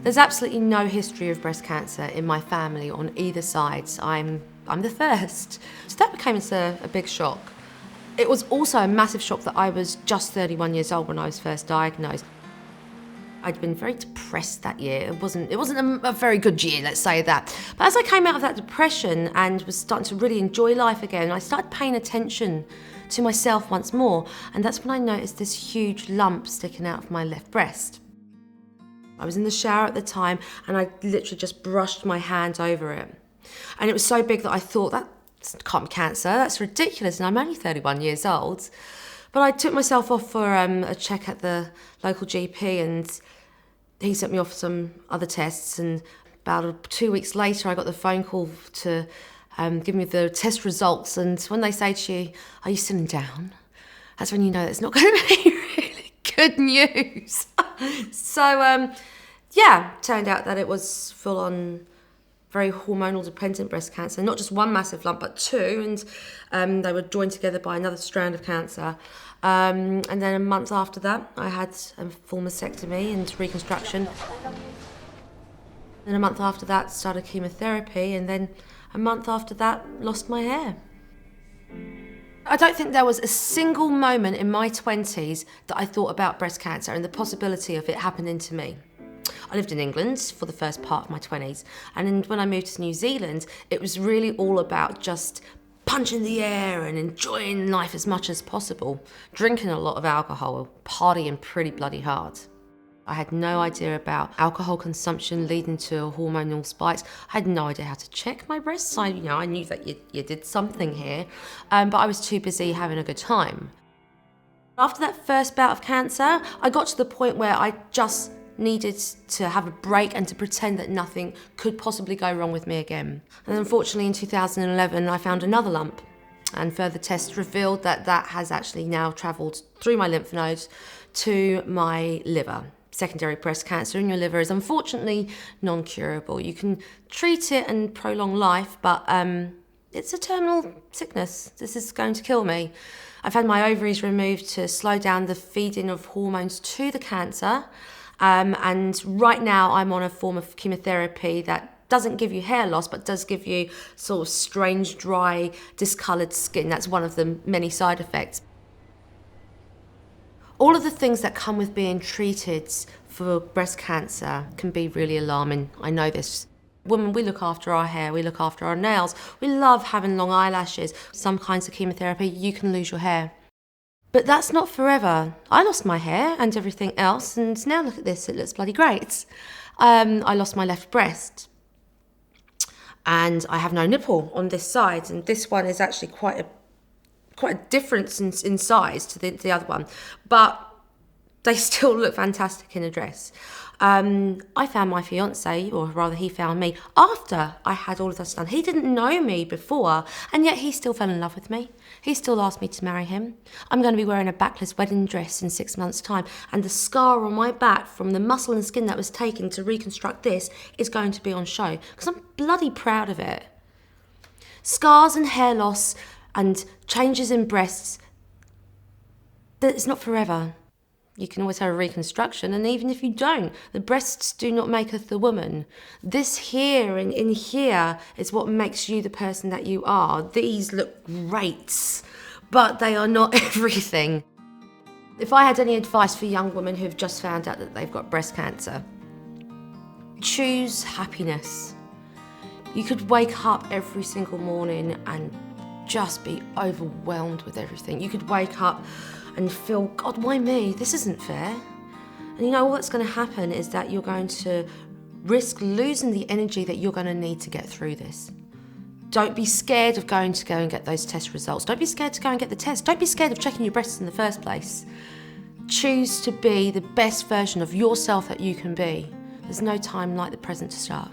There's absolutely no history of breast cancer in my family on either side. I'm the first. So that became a big shock. It was also a massive shock that I was just 31 years old when I was first diagnosed. I'd been very depressed that year. It wasn't a very good year, let's say that. But as I came out of that depression and was starting to really enjoy life again, I started paying attention to myself once more, and that's when I noticed this huge lump sticking out of my left breast. I was in the shower at the time and I literally just brushed my hand over it. And it was so big that I thought, that can't be cancer, that's ridiculous, and I'm only 31 years old. But I took myself off for a check at the local GP, and he sent me off for some other tests, and about 2 weeks later I got the phone call to give me the test results, and when they say to you, are you sitting down? That's when you know it's not going to be really good news. So, turned out that it was full-on, very hormonal dependent breast cancer. Not just one massive lump, but two, and they were joined together by another strand of cancer. And then a month after that, I had a full mastectomy and reconstruction. And a month after that, started chemotherapy, and then a month after that, lost my hair. I don't think there was a single moment in my 20s that I thought about breast cancer and the possibility of it happening to me. I lived in England for the first part of my 20s, and then when I moved to New Zealand, it was really all about just punching the air and enjoying life as much as possible, drinking a lot of alcohol, partying pretty bloody hard. I had no idea about alcohol consumption leading to hormonal spikes. I had no idea how to check my breasts. I knew that you did something here, but I was too busy having a good time. After that first bout of cancer, I got to the point where I just needed to have a break and to pretend that nothing could possibly go wrong with me again. And unfortunately in 2011, I found another lump, and further tests revealed that that has actually now travelled through my lymph nodes to my liver. Secondary breast cancer in your liver is unfortunately non-curable. You can treat it and prolong life, but it's a terminal sickness. This is going to kill me. I've had my ovaries removed to slow down the feeding of hormones to the cancer. And right now I'm on a form of chemotherapy that doesn't give you hair loss, but does give you sort of strange, dry, discoloured skin. That's one of the many side effects. All of the things that come with being treated for breast cancer can be really alarming. I know this. Women, we look after our hair, we look after our nails. We love having long eyelashes. Some kinds of chemotherapy, you can lose your hair. But that's not forever. I lost my hair and everything else, and now look at this, it looks bloody great. I lost my left breast. And I have no nipple on this side, and this one is actually quite a difference in size to the other one, but they still look fantastic in a dress. I found my fiance, or rather he found me, after I had all of this done. He didn't know me before, and yet he still fell in love with me. He still asked me to marry him. I'm going to be wearing a backless wedding dress in 6 months' time, and the scar on my back from the muscle and skin that was taken to reconstruct this is going to be on show, because I'm bloody proud of it. Scars and hair loss and changes in breasts, it's not forever. You can always have a reconstruction, and even if you don't, the breasts do not make us the woman. This here and in here is what makes you the person that you are. These look great, but they are not everything. If I had any advice for young women who've just found out that they've got breast cancer, choose happiness. You could wake up every single morning and just be overwhelmed with everything. You could wake up and feel, God, why me? This isn't fair. And you know what's going to happen is that you're going to risk losing the energy that you're going to need to get through this. Don't be scared of going to go and get those test results. Don't be scared to go and get the test. Don't be scared of checking your breasts in the first place. Choose to be the best version of yourself that you can be. There's no time like the present to start.